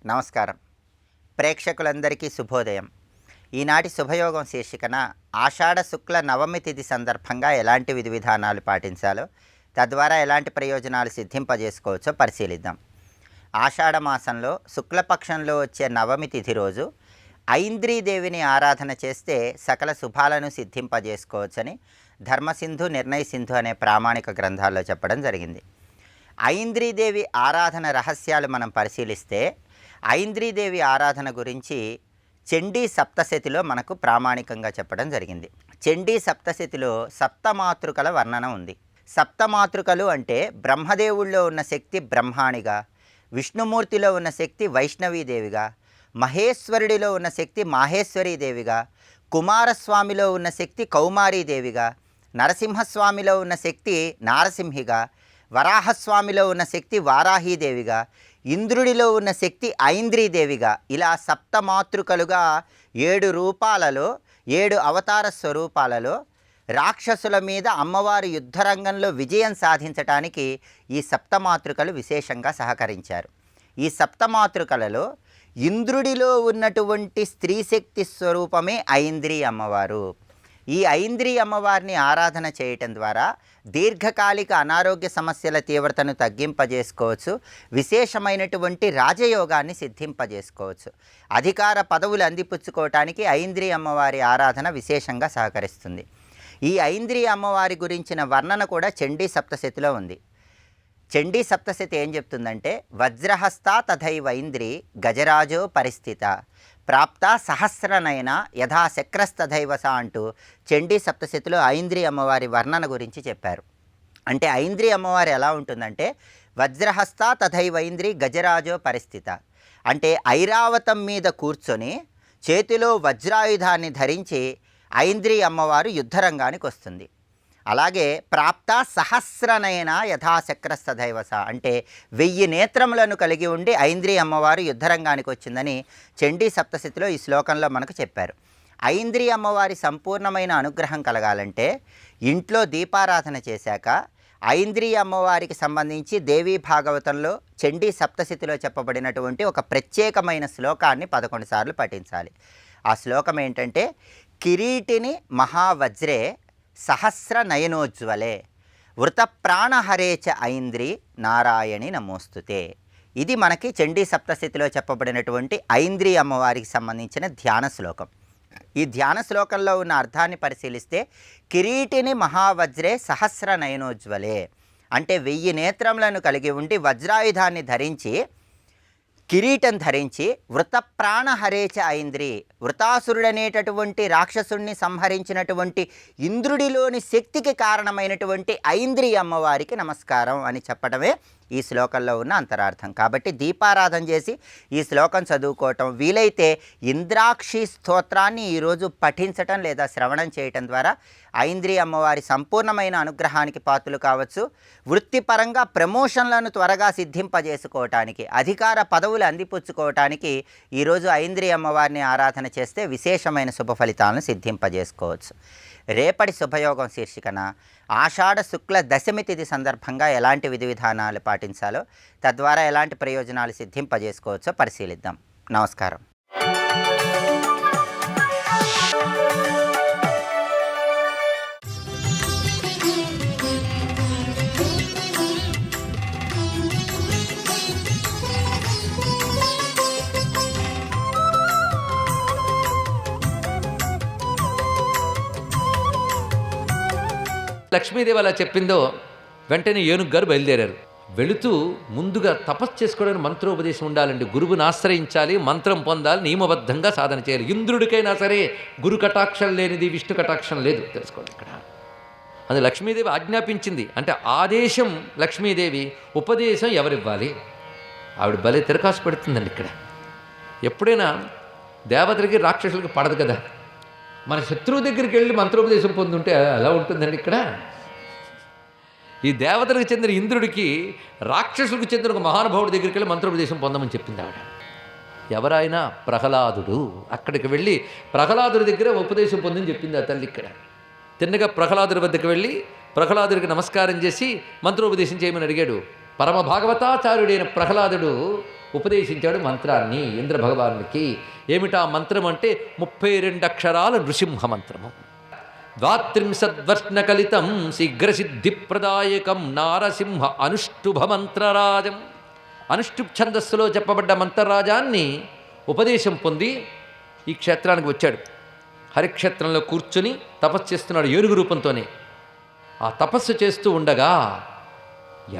నమస్కారం. ప్రేక్షకులందరికీ శుభోదయం. ఈనాటి శుభయోగం శీర్షికన ఆషాఢ శుక్ల నవమి తిథి సందర్భంగా ఎలాంటి విధి విధానాలు పాటించాలో, తద్వారా ఎలాంటి ప్రయోజనాలు సిద్ధింపజేసుకోవచ్చో పరిశీలిద్దాం. ఆషాఢ మాసంలో శుక్లపక్షంలో వచ్చే నవమి తిథి రోజు ఐంద్రీదేవిని ఆరాధన చేస్తే సకల శుభాలను సిద్ధింపజేసుకోవచ్చని ధర్మసింధు, నిర్ణయ సింధు అనే ప్రామాణిక గ్రంథాల్లో చెప్పడం జరిగింది. ఐంద్రీదేవి ఆరాధన రహస్యాలు మనం పరిశీలిస్తే, ఐంద్రీదేవి ఆరాధన గురించి చండీ సప్తశతిలో మనకు ప్రామాణికంగా చెప్పడం జరిగింది. చండీ సప్తశతిలో సప్తమాతృకల వర్ణన ఉంది. సప్తమాతృకలు అంటే బ్రహ్మదేవుల్లో ఉన్న శక్తి బ్రహ్మాణిగా, విష్ణుమూర్తిలో ఉన్న శక్తి వైష్ణవీదేవిగా, మహేశ్వరుడిలో ఉన్న శక్తి మాహేశ్వరీదేవిగా, కుమారస్వామిలో ఉన్న శక్తి కౌమారీదేవిగా, నరసింహస్వామిలో ఉన్న శక్తి నారసింహిగా, వరాహస్వామిలో ఉన్న శక్తి వారాహీదేవిగా, ఇంద్రుడిలో ఉన్న శక్తి ఐంద్రీదేవిగా, ఇలా సప్తమాతృకలుగా 7 రూపాలలో 7 అవతార స్వరూపాలలో రాక్షసుల మీద అమ్మవారి యుద్ధరంగంలో విజయం సాధించటానికి ఈ సప్తమాతృకలు విశేషంగా సహకరించారు. ఈ సప్తమాతృకలలో ఇంద్రుడిలో ఉన్నటువంటి స్త్రీశక్తి స్వరూపమే ఐంద్రీ అమ్మవారు. ఈ ఐంద్రీ అమ్మవారిని ఆరాధన చేయటం ద్వారా దీర్ఘకాలిక అనారోగ్య సమస్యల తీవ్రతను తగ్గింపజేసుకోవచ్చు, విశేషమైనటువంటి రాజయోగాన్ని సిద్ధింపజేసుకోవచ్చు. అధికార పదవులు అందిపుచ్చుకోవటానికి ఐంద్రీ అమ్మవారి ఆరాధన విశేషంగా సహకరిస్తుంది. ఈ ఐంద్రీ అమ్మవారి గురించిన వర్ణన కూడా చండీ సప్తశతిలో ఉంది. చండీ సప్తశతి ఏం చెప్తుందంటే, వజ్రహస్త తథైవైంద్రి గజరాజో పరిస్థిత ప్రాప్త సహస్రనయన యథా శక్రస్తథైవస అంటూ చండీ సప్తశతిలో ఐంద్రీ అమ్మవారి వర్ణన గురించి చెప్పారు. అంటే ఐంద్రీ అమ్మవారు ఎలా ఉంటుందంటే, వజ్రహస్త తథైవైంద్రి గజరాజో పరిస్థిత అంటే ఐరావతం మీద కూర్చొని చేతిలో వజ్రాయుధాన్ని ధరించి ఐంద్రీ అమ్మవారు యుద్ధరంగానికి వస్తుంది. అలాగే ప్రాప్త సహస్రనయన యథాశక్రస్తథైవస అంటే 1000 నేత్రములను కలిగి ఉండి ఐంద్రీ అమ్మవారు యుద్ధరంగానికి వచ్చిందని చండీ సప్తశతిలో ఈ శ్లోకంలో మనకు చెప్పారు. ఐంద్రీ అమ్మవారి సంపూర్ణమైన అనుగ్రహం కలగాలంటే ఇంట్లో దీపారాధన చేశాక ఐంద్రీ అమ్మవారికి సంబంధించి దేవీ భాగవతంలో చండీ సప్తశతిలో చెప్పబడినటువంటి ఒక ప్రత్యేకమైన శ్లోకాన్ని 11 సార్లు పఠించాలి. ఆ శ్లోకం ఏంటంటే, కిరీటిని మహావజ్రే సహస్ర నయనోజ్వలే వృత ప్రాణహరే చ ఐంద్రి నారాయణి నమోస్తుతే. ఇది మనకి చండీ సప్తశతిలో చెప్పబడినటువంటి ఐంద్రీ అమ్మవారికి సంబంధించిన ధ్యాన శ్లోకం. ఈ ధ్యాన శ్లోకంలో ఉన్న అర్థాన్ని పరిశీలిస్తే, కిరీటిని మహావజ్రే సహస్ర నయనోజ్వలే అంటే 1000 నేత్రములను కలిగి ఉండి వజ్రాయుధాన్ని ధరించి కిరీటం ధరించి వృత ప్రాణహరేచ ఐంద్రి వృతాసురుడనేటటువంటి రాక్షసుడిని సంహరించినటువంటి ఇంద్రుడిలోని శక్తికి కారణమైనటువంటి ఐంద్రీ అమ్మవారికి నమస్కారం అని చెప్పడమే ఈ శ్లోకంలో ఉన్న అంతరార్థం. కాబట్టి దీపారాధన చేసి ఈ శ్లోకం చదువుకోవటం, వీలైతే ఇంద్రాక్షి స్తోత్రాన్ని ఈరోజు పఠించటం లేదా శ్రవణం చేయటం ద్వారా ఐంద్రీ అమ్మవారి సంపూర్ణమైన అనుగ్రహానికి పాత్రలు కావచ్చు. వృత్తిపరంగా ప్రమోషన్లను త్వరగా సిద్ధింపజేసుకోవటానికి, అధికార పదవులు అందిపుచ్చుకోవటానికి ఈరోజు ఐంద్రీ అమ్మవారిని ఆరాధన చేస్తే విశేషమైన శుభ ఫలితాలను సిద్ధింపజేసుకోవచ్చు. రేపటి శుభయోగం శీర్షికన ఆషాఢ శుక్ల దశమి తిథి సందర్భంగా ఎలాంటి విధి విధానాలు పాటించాలో, తద్వారా ఎలాంటి ప్రయోజనాలు సిద్ధింపజేసుకోవచ్చో పరిశీలిద్దాం. నమస్కారం. లక్ష్మీదేవి అలా చెప్పిందో వెంటనే ఏనుగు గారు బయలుదేరారు. వెళుతూ ముందుగా తపస్సు చేసుకోవడానికి మంత్రోపదేశం ఉండాలండి. గురువుని ఆశ్రయించాలి, మంత్రం పొందాలి, నియమబద్ధంగా సాధన చేయాలి. ఇంద్రుడికైనా సరే గురు కటాక్షం లేనిది విష్ణు కటాక్షం లేదు, తెలుసుకోండి. ఇక్కడ అది లక్ష్మీదేవి ఆజ్ఞాపించింది. అంటే ఆదేశం లక్ష్మీదేవి, ఉపదేశం ఎవరివ్వాలి? ఆవిడ భలే తిరకాసు పెడుతుందండి. ఇక్కడ ఎప్పుడైనా దేవతలకి రాక్షసులకి పడదు కదా. మన శత్రువు దగ్గరికి వెళ్ళి మంత్రోపదేశం పొందుంటే ఎలా ఉంటుందండి. ఇక్కడ ఈ దేవతలకు చెందిన ఇంద్రుడికి రాక్షసులకు చెందిన ఒక మహానుభావుడి దగ్గరికి వెళ్ళి మంత్రోపదేశం పొందమని చెప్పింది ఆవిడ. ఎవరైనా ప్రహ్లాదుడు అక్కడికి వెళ్ళి ప్రహ్లాదుడి దగ్గర ఉపదేశం పొందని చెప్పింది ఆ తల్లి. ఇక్కడ తిన్నగా ప్రహ్లాదుడి వద్దకు వెళ్ళి ప్రహ్లాదుడికి నమస్కారం చేసి మంత్రోపదేశం చేయమని అడిగాడు. పరమ భాగవతాచార్యుడైన ప్రహ్లాదుడు ఉపదేశించాడు మంత్రాన్ని ఇంద్ర భగవానుడికి. ఏమిటా మంత్రం అంటే 32 అక్షరాల నృసింహ మంత్రము. ద్వాత్రింశద్వర్ష్ణకలితం శీఘ్రసిద్ధిప్రదాయకం నారసింహ అనుష్ఠుభ మంత్రరాజం. అనుష్ఠుప్ ఛందస్సులో చెప్పబడ్డ మంత్రరాజాన్ని ఉపదేశం పొంది ఈ క్షేత్రానికి వచ్చాడు. హరిక్షేత్రంలో కూర్చుని తపస్సు చేస్తున్నాడు ఏనుగు రూపంతోనే. ఆ తపస్సు చేస్తూ ఉండగా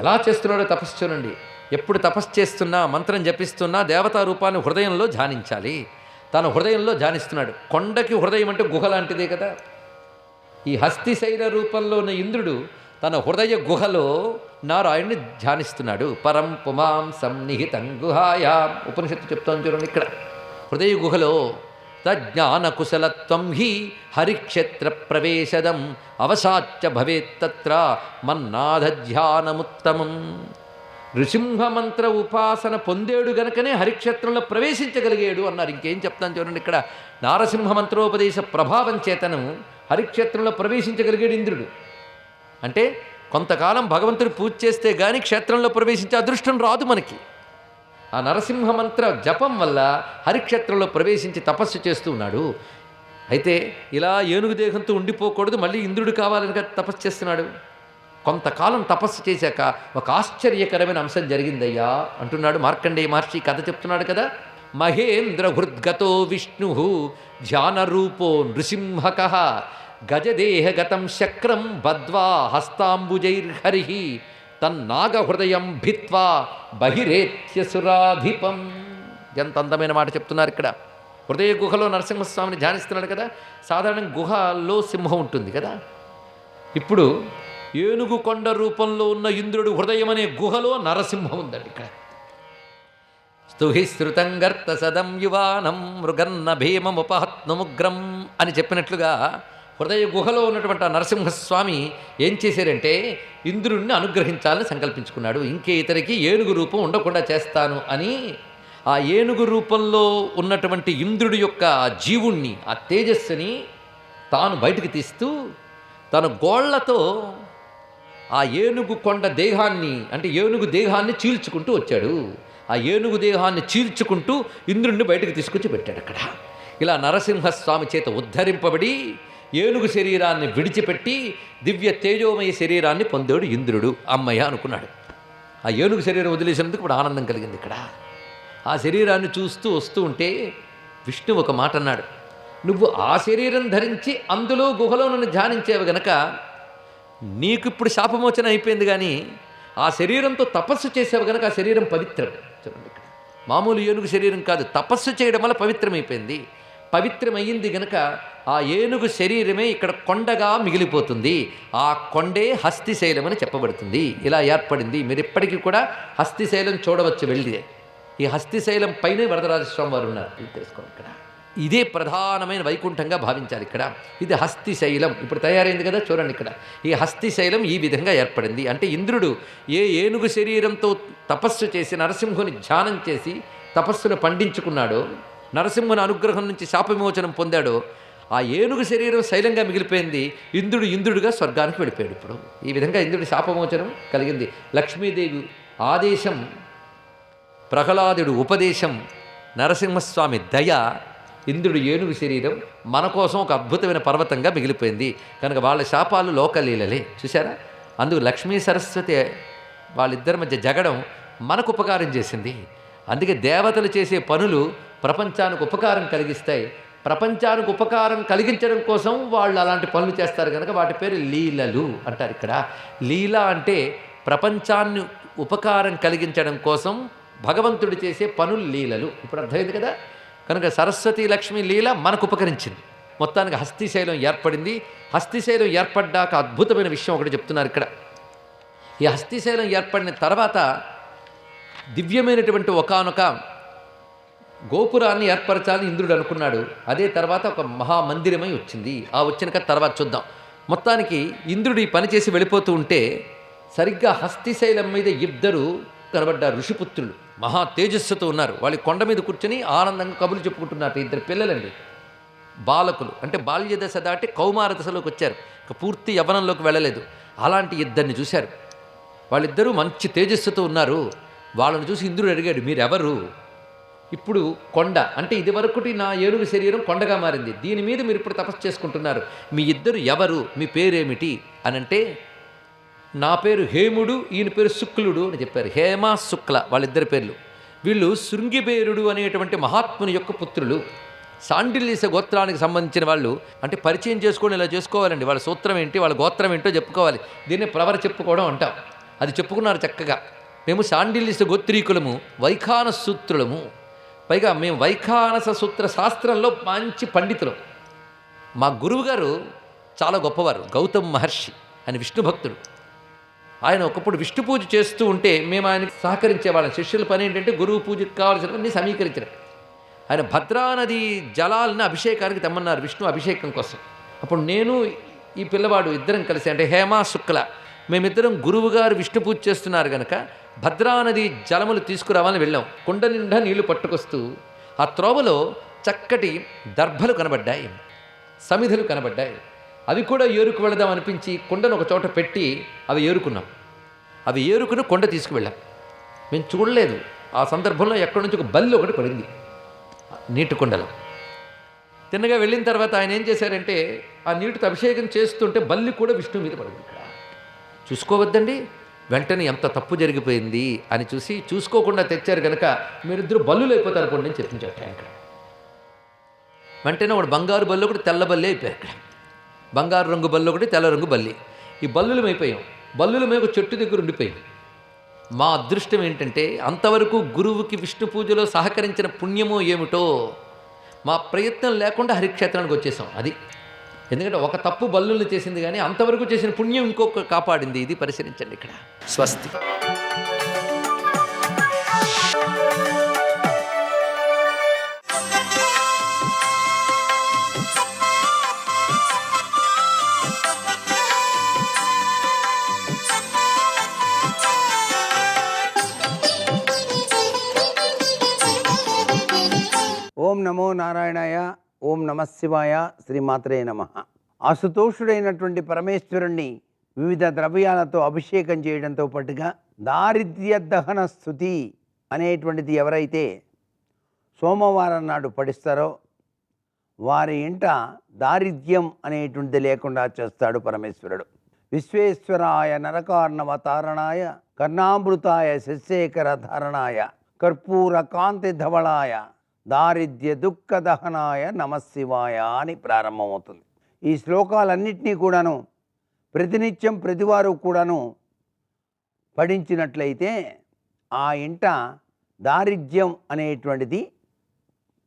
ఎలా చేస్తున్నాడో తపస్సు చూడండి. ఎప్పుడు తపస్సు చేస్తున్నా మంత్రం జపిస్తున్నా దేవతా రూపాన్ని హృదయంలో ధ్యానించాలి. తన హృదయంలో ధ్యానిస్తున్నాడు. కొండకి హృదయం అంటే గుహ లాంటిదే కదా. ఈ హస్తిశైల రూపంలో ఉన్న ఇంద్రుడు తన హృదయ గుహలో నారాయణ్ణి ధ్యానిస్తున్నాడు. పరం పుమాం సన్నిహితం గుహాయాం ఉపనిషత్తు చెప్తాను చూడండి. ఇక్కడ హృదయ గుహలో తజ్ఞానకుశలత్వం హి హరిక్షేత్ర ప్రవేశదం అవసాచ్య భవేత్తత్ర మన్నాథధ్యానముత్తమం. నృసింహమంత్ర ఉపాసన పొందేడు గనకనే హరిక్షేత్రంలో ప్రవేశించగలిగాడు అన్నారు. ఇంకేం చెప్తాను చూడండి. ఇక్కడ నారసింహ మంత్రోపదేశ ప్రభావం చేతను హరిక్షేత్రంలో ప్రవేశించగలిగాడు ఇంద్రుడు. అంటే కొంతకాలం భగవంతుడు పూజ చేస్తే గాని క్షేత్రంలో ప్రవేశించే అదృష్టం రాదు మనకి. ఆ నరసింహ మంత్ర జపం వల్ల హరిక్షేత్రంలో ప్రవేశించి తపస్సు చేస్తూ ఉన్నాడు. అయితే ఇలా ఏనుగు దేహంతో ఉండిపోకూడదు, మళ్ళీ ఇంద్రుడు కావాలని తపస్సు చేస్తున్నాడు. కొంతకాలం తపస్సు చేశాక ఒక ఆశ్చర్యకరమైన అంశం జరిగిందయ్యా అంటున్నాడు మార్కండేయ మహర్షి. కథ చెప్తున్నాడు కదా. మహేంద్ర హృద్గతో విష్ణు ధ్యానరూపో నృసింహక గజదేహగతం శక్రం బద్వా హస్తాంబుజైర్హరి తన్నాగహృదయం భిత్వా బహిరేత్యసురాధిపం. ఎంత అందమైన మాట చెప్తున్నారు ఇక్కడ. హృదయ గుహలో నరసింహస్వామిని ధ్యానిస్తున్నాడు కదా. సాధారణ గుహలో సింహం ఉంటుంది కదా. ఇప్పుడు ఏనుగు కొండ రూపంలో ఉన్న ఇంద్రుడు హృదయం అనే గుహలో నరసింహం ఉందండి. ఇక్కడ స్తుహిశ్రుతం గర్త సదం యువానం మృగన్న భీమముపహత్నుముగ్రం అని చెప్పినట్లుగా హృదయ గుహలో ఉన్నటువంటి ఆ నరసింహస్వామి ఏం చేశారంటే ఇంద్రుడిని అనుగ్రహించాలని సంకల్పించుకున్నాడు. ఇంకే ఇతరికి ఏనుగు రూపం ఉండకుండా చేస్తాను అని ఆ ఏనుగు రూపంలో ఉన్నటువంటి ఇంద్రుడి యొక్క జీవుణ్ణి, ఆ తేజస్సుని తాను బయటికి తీస్తూ తన గోళ్లతో ఆ ఏనుగు కొండ దేహాన్ని అంటే ఏనుగు దేహాన్ని చీల్చుకుంటూ వచ్చాడు. ఆ ఏనుగు దేహాన్ని చీల్చుకుంటూ ఇంద్రుడిని బయటకు తీసుకొచ్చి పెట్టాడు. అక్కడ ఇలా నరసింహస్వామి చేత ఉద్ధరింపబడి ఏనుగు శరీరాన్ని విడిచిపెట్టి దివ్య తేజోమయ శరీరాన్ని పొందాడు ఇంద్రుడు. అమ్మయ్య అనుకున్నాడు. ఆ ఏనుగు శరీరం వదిలేసినందుకు ఇప్పుడు ఆనందం కలిగింది. ఇక్కడ ఆ శరీరాన్ని చూస్తూ వస్తూ ఉంటే విష్ణువు ఒక మాట అన్నాడు. నువ్వు ఆ శరీరం ధరించి అందులో గుహలో నన్ను ధ్యానించేవి గనక నీకు ఇప్పుడు శాపమోచన అయిపోయింది. కానీ ఆ శరీరంతో తపస్సు చేసేవి గనక ఆ శరీరం పవిత్రం. చూడండి, ఇక్కడ మామూలు ఏనుగు శరీరం కాదు, తపస్సు చేయడం వల్ల పవిత్రమైపోయింది. పవిత్రమయ్యింది గనక ఆ ఏనుగు శరీరమే ఇక్కడ కొండగా మిగిలిపోతుంది. ఆ కొండే హస్తిశైలం అని చెప్పబడుతుంది. ఇలా ఏర్పడింది. మీరు ఇప్పటికీ కూడా హస్తిశైలం చూడవచ్చు వెళ్ళి. ఈ హస్తిశైలం పైనే వరదరాజస్వామి వారు ఉన్నారు. ఇది తెలుసుకోండి. ఇక్కడ ఇదే ప్రధానమైన వైకుంఠంగా భావించాలి. ఇక్కడ ఇది హస్తిశైలం ఇప్పుడు తయారైంది కదా. చూడండి, ఇక్కడ ఈ హస్తిశైలం ఈ విధంగా ఏర్పడింది. అంటే ఇంద్రుడు ఏ ఏనుగు శరీరంతో తపస్సు చేసి నరసింహుని ధ్యానం చేసి తపస్సును పండించుకున్నాడో, నరసింహుని అనుగ్రహం నుంచి శాపవిమోచనం పొందాడో, ఆ ఏనుగు శరీరం శైలంగా మిగిలిపోయింది. ఇంద్రుడుగా స్వర్గానికి వెళ్ళిపోయాడు. ఇప్పుడు ఈ విధంగా ఇంద్రుడి శాపమోచనం కలిగింది. లక్ష్మీదేవి ఆదేశం, ప్రహ్లాదుడు ఉపదేశం, నరసింహస్వామి దయ, ఇంద్రుడు ఏనుగు శరీరం మన కోసం ఒక అద్భుతమైన పర్వతంగా మిగిలిపోయింది. కనుక వాళ్ళ శాపాలు లోకలీలలే. చూసారా? అందుకు లక్ష్మీ సరస్వతి వాళ్ళిద్దరి మధ్య జగడం మనకు ఉపకారం చేసింది. అందుకే దేవతలు చేసే పనులు ప్రపంచానికి ఉపకారం కలిగిస్తాయి. ప్రపంచానికి ఉపకారం కలిగించడం కోసం వాళ్ళు అలాంటి పనులు చేస్తారు కనుక వాటి పేరు లీలలు అంటారు. ఇక్కడ లీల అంటే ప్రపంచాన్ని ఉపకారం కలిగించడం కోసం భగవంతుడు చేసే పనులు లీలలు. ఇప్పుడు అర్థమైంది కదా. కనుక సరస్వతి లక్ష్మి లీల మనకు ఉపకరించింది. మొత్తానికి హస్తిశైలం ఏర్పడింది. హస్తిశైలం ఏర్పడ్డాక అద్భుతమైన విషయం ఒకటి చెప్తున్నారు ఇక్కడ. ఈ హస్తిశైలం ఏర్పడిన తర్వాత దివ్యమైనటువంటి ఒకానొక గోపురాన్ని ఏర్పరచాలని ఇంద్రుడు అనుకున్నాడు. అదే తర్వాత ఒక మహామందిరమై వచ్చింది. ఆ వచ్చిన తర్వాత చూద్దాం. మొత్తానికి ఇంద్రుడు ఈ పని చేసి వెళ్ళిపోతూ ఉంటే సరిగ్గా హస్తిశైలం మీద ఇద్దరు కనబడ్డారు. ఋషిపుత్రులు మహా తేజస్సుతో ఉన్నారు. వాళ్ళు కొండ మీద కూర్చొని ఆనందంగా కబుర్లు చెప్పుకుంటున్నారు. ఇద్దరు పిల్లలండి, బాలకులు. అంటే బాల్య దశ దాటి కౌమార దశలోకి వచ్చారు, పూర్తి యవ్వనంలోకి వెళ్ళలేదు. అలాంటి ఇద్దరిని చూశారు. వాళ్ళిద్దరూ మంచి తేజస్సుతో ఉన్నారు. వాళ్ళని చూసి ఇంద్రుడు అడిగాడు, మీరెవరు? ఇప్పుడు కొండ అంటే ఇదివరకుటి నా ఏనుగు శరీరం కొండగా మారింది, దీని మీద మీరు ఇప్పుడు తపస్సు చేసుకుంటున్నారు, మీ ఇద్దరు ఎవరు, మీ పేరేమిటి అని అంటే, నా పేరు హేముడు, ఈయన పేరు శుక్లుడు అని చెప్పారు. హేమ శుక్ల వాళ్ళిద్దరి పేర్లు. వీళ్ళు శృంగిబేరుడు అనేటువంటి మహాత్ముని యొక్క పుత్రులు. శాండిల్యస గోత్రానికి సంబంధించిన వాళ్ళు. అంటే పరిచయం చేసుకొని ఇలా చేసుకోవాలండి. వాళ్ళ సూత్రం ఏంటి, వాళ్ళ గోత్రం ఏంటో చెప్పుకోవాలి. దీన్ని ప్రవర చెప్పుకోవడం అంటాం. అది చెప్పుకున్నారు చక్కగా. మేము శాండిల్యస గోత్రీకులము, వైఖానస సూత్రులము. పైగా మేము వైఖానస సూత్ర శాస్త్రంలో మంచి పండితులు. మా గురువుగారు చాలా గొప్పవారు, గౌతమ్ మహర్షి అని విష్ణు భక్తుడు. ఆయన ఒకప్పుడు విష్ణు పూజ చేస్తూ ఉంటే మేము ఆయనకి సహకరించేవాళ్ళం. శిష్యుల పని ఏంటంటే గురువు పూజకు కావాల్సినవన్నీ సమీకరించడం. ఆయన భద్రానది జలాలను అభిషేకానికి తెమ్మన్నారు, విష్ణు అభిషేకం కోసం. అప్పుడు నేను ఈ పిల్లవాడు ఇద్దరం కలిసి, అంటే హేమ శుక్ల, మేమిద్దరం గురువుగారు విష్ణు పూజ చేస్తున్నారు కనుక భద్రానది జలములు తీసుకురావాలని వెళ్ళాం. కుండ నిండా నీళ్లు పట్టుకొస్తూ ఆ త్రోవలో చక్కటి దర్భలు కనబడ్డాయి, సమిధులు కనబడ్డాయి. అవి కూడా ఏరుకు వెళదాం అనిపించి కుండను ఒక చోట పెట్టి అవి ఏరుకున్నాం. అవి ఏరుకుని కొండ తీసుకువెళ్ళాం. మేము చూడలేదు. ఆ సందర్భంలో ఎక్కడి నుంచి ఒక బల్లి ఒకటి పడింది నీటి కుండలో. తిన్నగా వెళ్ళిన తర్వాత ఆయన ఏం చేశారంటే, ఆ నీటితో అభిషేకం చేస్తుంటే బల్లి కూడా విష్ణువు మీద పడింది. ఇక్కడ చూసుకోవద్దండి, వెంటనే ఎంత తప్పు జరిగిపోయింది అని చూసి, చూసుకోకుండా తెచ్చారు కనుక మీరిద్దరు బల్లులు అయిపోతారు కొన్ని అని చెప్పించారు ఇక్కడ. వెంటనే వాడు బంగారు బల్లి ఒకటి, తెల్ల బల్లి అయిపోయారు. ఇక్కడ బంగారు రంగు బల్లి ఒకటి, తెల్ల రంగు బల్లి. ఈ బల్లులం అయిపోయాం. బల్లుల మీద చెట్టు దగ్గర ఉండిపోయాం. మా అదృష్టం ఏంటంటే, అంతవరకు గురువుకి విష్ణు పూజలో సహకరించిన పుణ్యమో ఏమిటో, మా ప్రయత్నం లేకుండా హరిక్షేత్రానికి వచ్చేసాం. అది ఎందుకంటే ఒక తప్పు బల్లుల్ని చేసింది, కానీ అంతవరకు చేసిన పుణ్యం ఇంకొక కాపాడింది. ఇది పరిశీలించండి ఇక్కడ. స్వస్తి. ఓం నమో నారాయణాయ, ఓం నమః శివాయ, శ్రీమాత్రే నమః. ఆశుతోషుడైనటువంటి పరమేశ్వరుణ్ణి వివిధ ద్రవ్యాలతో అభిషేకం చేయడంతో పాటుగా దారిద్ర్య దహన స్తుతి అనేటువంటిది ఎవరైతే సోమవారం నాడు పఠిస్తారో వారి ఇంట దారిద్ర్యం అనేటువంటిది లేకుండా చేస్తాడు పరమేశ్వరుడు. విశ్వేశ్వరాయ నరకార్ణవతారణాయ కర్ణామృతాయ శశేఖర ధారణాయ కర్పూర కాంతి ధవళాయ దారిద్ర్య దుఃఖ దహనాయ నమశివాయ అని ప్రారంభమవుతుంది. ఈ శ్లోకాలన్నింటినీ కూడాను ప్రతినిత్యం ప్రతివారు కూడాను పఠించినట్లయితే ఆ ఇంట దారిద్ర్యం అనేటువంటిది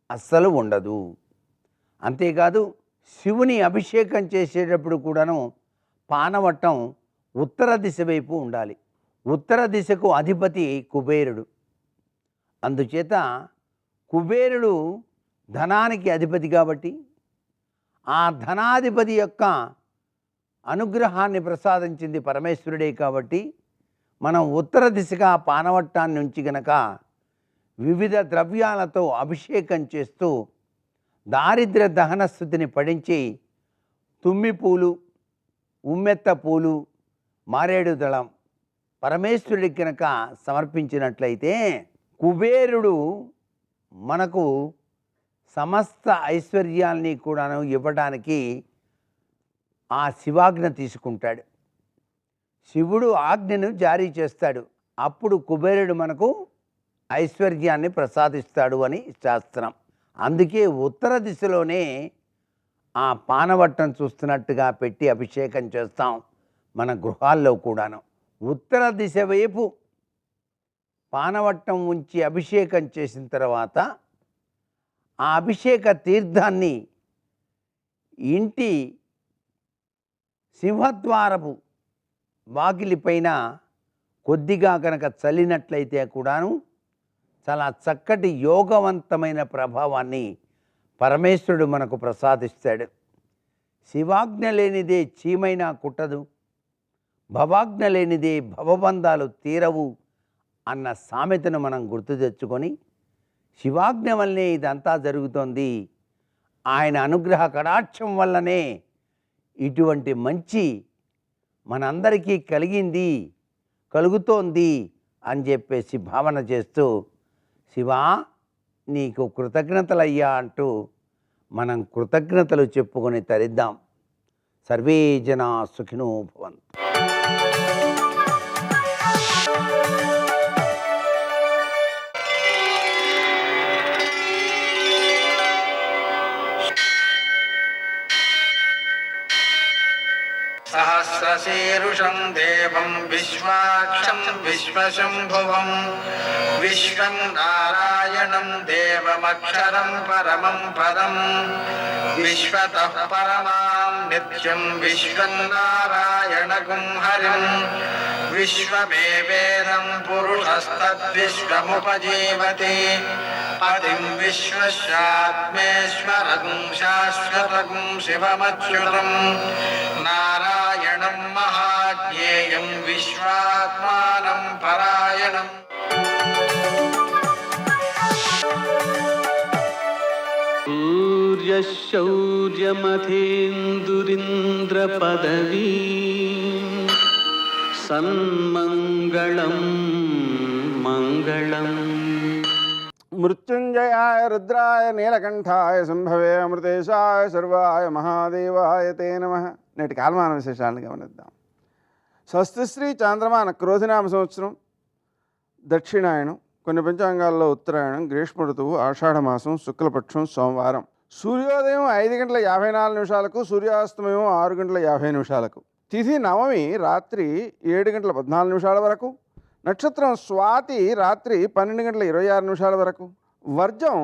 అస్సలు ఉండదు. అంతేకాదు, శివుని అభిషేకం చేసేటప్పుడు కూడాను పానవట్టం ఉత్తర దిశ వైపు ఉండాలి. ఉత్తర దిశకు అధిపతి కుబేరుడు. అందుచేత కుబేరుడు ధనానికి అధిపతి కాబట్టి, ఆ ధనాధిపతి యొక్క అనుగ్రహాన్ని ప్రసాదించింది పరమేశ్వరుడే కాబట్టి, మనం ఉత్తర దిశగా పానవట్టాన్ని ఉంచి గనక వివిధ ద్రవ్యాలతో అభిషేకం చేస్తూ దారిద్ర్య దహన స్థుతిని పఠించి తుమ్మి పూలు, ఉమ్మెత్త పూలు, మారేడు దళం పరమేశ్వరుడికి కనుక సమర్పించినట్లయితే కుబేరుడు మనకు సమస్త ఐశ్వర్యాల్ని కూడాను ఇవ్వడానికి ఆ శివాజ్ఞ తీసుకుంటాడు. శివుడు ఆజ్ఞను జారీ చేస్తాడు. అప్పుడు కుబేరుడు మనకు ఐశ్వర్యాన్ని ప్రసాదిస్తాడు అని శాస్త్రం. అందుకే ఉత్తర దిశలోనే ఆ పానవట్టం చూస్తున్నట్టుగా పెట్టి అభిషేకం చేస్తాం మన గృహాల్లో కూడాను. ఉత్తర దిశ వైపు పానవట్టం ఉంచి అభిషేకం చేసిన తర్వాత ఆ అభిషేక తీర్థాన్ని ఇంటి సింహద్వారపు వాకిలిపైన కొద్దిగా కనుక చల్లినట్లయితే కూడాను చాలా చక్కటి యోగవంతమైన ప్రభావాన్ని పరమేశ్వరుడు మనకు ప్రసాదిస్తాడు. శివాజ్ఞ లేనిదే చీమైనా కుట్టదు, భవాజ్ఞ లేనిదే భవబంధాలు తీరవు అన్న సామెతను మనం గుర్తు తెచ్చుకొని, శివాజ్ఞ వల్లనే ఇదంతా జరుగుతోంది, ఆయన అనుగ్రహ కటాక్షం వల్లనే ఇటువంటి మంచి మనందరికీ కలిగింది, కలుగుతోంది అని చెప్పేసి భావన చేస్తూ శివా నీకు కృతజ్ఞతలయ్యా అంటూ మనం కృతజ్ఞతలు చెప్పుకొని తరిద్దాం. సర్వే జనా సుఖినో భవంతు. सहस्रशीर्षं देवं विश्वाक्षं विश्वशम्भुवं विश्वं नारायणं देवमक्षरं परमं पदं विश्वतः परमां नित्यं विश्वं नारायणगुं हरिं विश्वमेवेदं पुरुषस्तद्विश्वमुपजीवति पतिं विश्वस्यात्मेश्वरगुं शाश्वतगुं शिवमच्युतं नारायणं महाज्ञेयं विश्वात्मानं परायणम्. सूर्यशौर्यमथेन्दुरिन्द्रपदवी सन्मङ्गलं मङ्गलम्. మృత్యుంజయాయ రుద్రాయ నీలకంఠాయ సంభవే అమృతేశాయ సర్వాయ మహాదేవాయ తే నమః. నేటి కాలమాన విశేషాలను గమనిద్దాం. స్వస్తిశ్రీ చాంద్రమాన క్రోధినామ సంవత్సరం, దక్షిణాయనం, కొన్ని పంచాంగాల్లో ఉత్తరాయణం, గ్రీష్మ ఋతువు, ఆషాఢమాసం, శుక్లపక్షం, సోమవారం. సూర్యోదయం 5:54, సూర్యాస్తమయం 6:50. తిథి నవమి రాత్రి 7:14 వరకు. నక్షత్రం స్వాతి రాత్రి 12:26 వరకు. వర్జం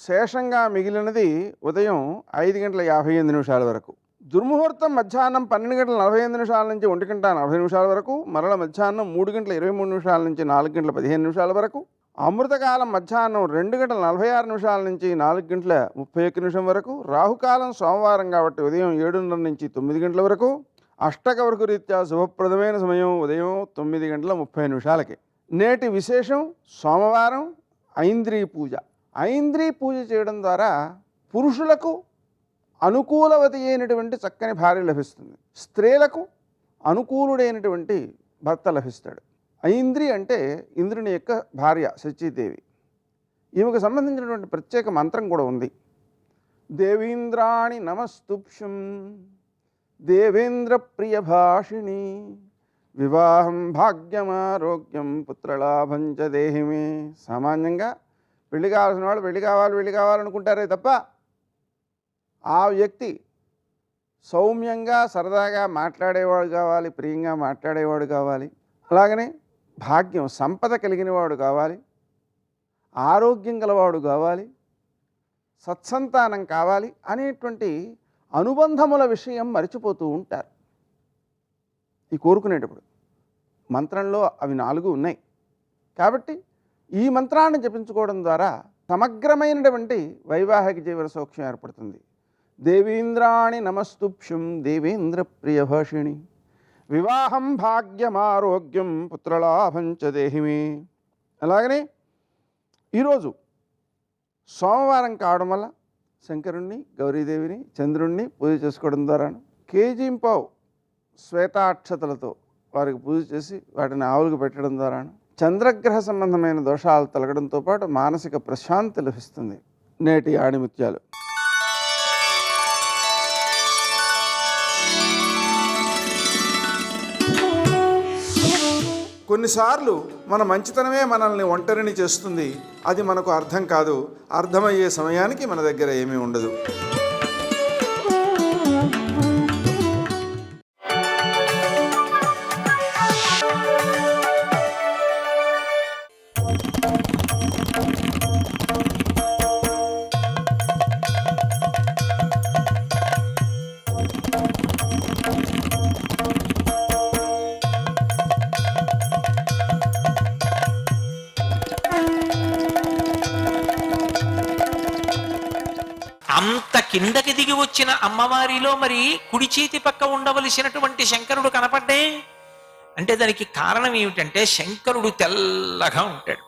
శేషంగా మిగిలినది ఉదయం 5:58 వరకు. దుర్ముహూర్తం మధ్యాహ్నం 12:45 నుంచి 1:40 వరకు. మరల మధ్యాహ్నం 3:23 నుంచి 4:15 వరకు. అమృతకాలం మధ్యాహ్నం 2:46 నుంచి 4:31 వరకు. రాహుకాలం సోమవారం కాబట్టి ఉదయం 7:30 నుంచి 9 గంటల వరకు. అష్టకవరకు రీత్యా శుభప్రదమైన సమయం ఉదయం 9:30. నేటి విశేషం సోమవారం ఐంద్రీ పూజ. ఐంద్రీ పూజ చేయడం ద్వారా పురుషులకు అనుకూలవతి అయినటువంటి చక్కని భార్య లభిస్తుంది, స్త్రీలకు అనుకూలుడైనటువంటి భర్త లభిస్తాడు. ఐంద్రి అంటే ఇంద్రుని యొక్క భార్య శచీదేవి. ఈమెకు సంబంధించినటువంటి ప్రత్యేక మంత్రం కూడా ఉంది. దేవీంద్రాణి నమస్తుభ్యం దేవేంద్ర ప్రియ భాషిణి వివాహం భాగ్యమారోగ్యం పుత్రలాభం చ దేహిమే. సామాన్యంగా పెళ్లి కావాల్సిన వాళ్ళు పెళ్లి కావాలనుకుంటారే తప్ప ఆ వ్యక్తి సౌమ్యంగా సరదాగా మాట్లాడేవాడు కావాలి, ప్రియంగా మాట్లాడేవాడు కావాలి, అలాగనే భాగ్యం సంపద కలిగినవాడు కావాలి, ఆరోగ్యం గలవాడు కావాలి, సత్సంతానం కావాలి అనేటువంటి అనుబంధముల విషయం మర్చిపోతూ ఉంటారు ఈ కోరుకునేటప్పుడు. మంత్రంలో అవి 4 ఉన్నాయి కాబట్టి ఈ మంత్రాన్ని జపించుకోవడం ద్వారా సమగ్రమైనటువంటి వైవాహిక జీవన సౌఖ్యం ఏర్పడుతుంది. దేవీంద్రాణి నమస్తుభ్యం దేవేంద్ర ప్రియభాషిణి వివాహం భాగ్యమారోగ్యం పుత్రలాభం చ దేహిమే. అలాగనే ఈరోజు సోమవారం కావడం వల్ల శంకరుణ్ణి, గౌరీదేవిని, చంద్రుణ్ణి పూజ చేసుకోవడం ద్వారా కేజీంపావు శ్వేతాక్షతలతో వారికి పూజ చేసి వాటిని ఆవులకు పెట్టడం ద్వారా చంద్రగ్రహ సంబంధమైన దోషాలు తొలగడంతో పాటు మానసిక ప్రశాంతి లభిస్తుంది. నేటి ఆణిముత్యాలు. కొన్నిసార్లు మన మంచితనమే మనల్ని ఒంటరిని చేస్తుంది. అది మనకు అర్థం కాదు. అర్థమయ్యే సమయానికి మన దగ్గర ఏమీ ఉండదు. అంత కిందకి దిగి వచ్చిన అమ్మవారిలో మరి కుడి చేతి పక్క ఉండవలసినటువంటి శంకరుడు కనపడ్డే అంటే దానికి కారణం ఏమిటంటే శంకరుడు తెల్లగా ఉంటాడు.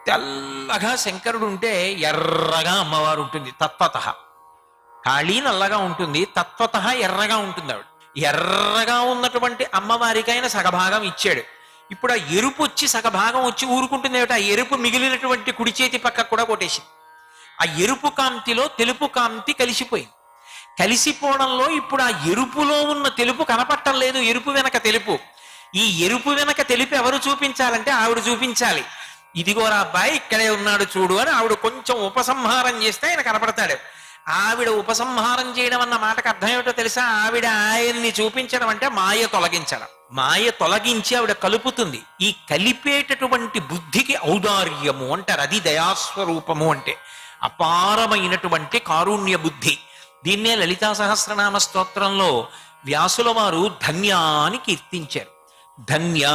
తెల్లగా శంకరుడు ఉంటే ఎర్రగా అమ్మవారు ఉంటుంది. తత్వత కాళీ నల్లగా ఉంటుంది, తత్వత ఎర్రగా ఉంటుంది. ఆవిడ ఎర్రగా ఉన్నటువంటి అమ్మవారికి ఆయన సగభాగం ఇచ్చాడు. ఇప్పుడు ఆ ఎరుపు వచ్చి సగభాగం వచ్చి ఊరుకుంటుంది ఏమిటి, ఆ ఎరుపు మిగిలినటువంటి కుడి చేతి పక్క కూడా కొట్టేసింది. ఆ ఎరుపు కాంతిలో తెలుపు కాంతి కలిసిపోయింది. కలిసిపోవడంలో ఇప్పుడు ఆ ఎరుపులో ఉన్న తెలుపు కనపట్టం లేదు, ఎరుపు వెనక తెలుపు. ఈ ఎరుపు వెనక తెలుపు ఎవరు చూపించాలంటే ఆవిడ చూపించాలి. ఇదిగోరా అబ్బాయి ఇక్కడే ఉన్నాడు చూడు అని ఆవిడ కొంచెం ఉపసంహారం చేస్తే ఆయన కనపడతాడు. ఆవిడ ఉపసంహారం చేయడం అన్న మాటకు అర్థం ఏమిటో తెలుసా? ఆవిడ ఆయన్ని చూపించడం అంటే మాయ తొలగించడం. మాయ తొలగించి ఆవిడ కలుపుతుంది. ఈ కలిపేటటువంటి బుద్ధికి ఔదార్యము అంటారు. అది దయాస్వరూపము అంటే అపారమైనటువంటి కారుణ్య బుద్ధి. దీన్నే లలితా సహస్రనామ స్తోత్రంలో వ్యాసుల వారు ధన్య అని కీర్తించారు. ధన్య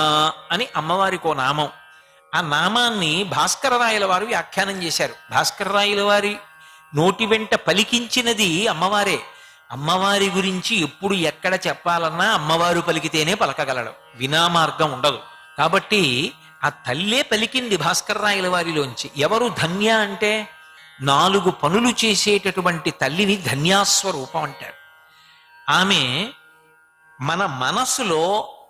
అని అమ్మవారికో నామం. ఆ నామాన్ని భాస్కరరాయల వారు వ్యాఖ్యానం చేశారు. భాస్కరరాయల వారి నోటి వెంట పలికించినది అమ్మవారే. అమ్మవారి గురించి ఎప్పుడు ఎక్కడ చెప్పాలన్నా అమ్మవారు పలికితేనే పలకగలడు, వినా మార్గం ఉండదు. కాబట్టి ఆ తల్లే పలికింది భాస్కరరాయల వారిలోంచి. ఎవరు ధన్య అంటే 4 పనులు చేసేటటువంటి తల్లిని ధన్యాస్వరూపం అంటారు. ఆమె మన మనసులో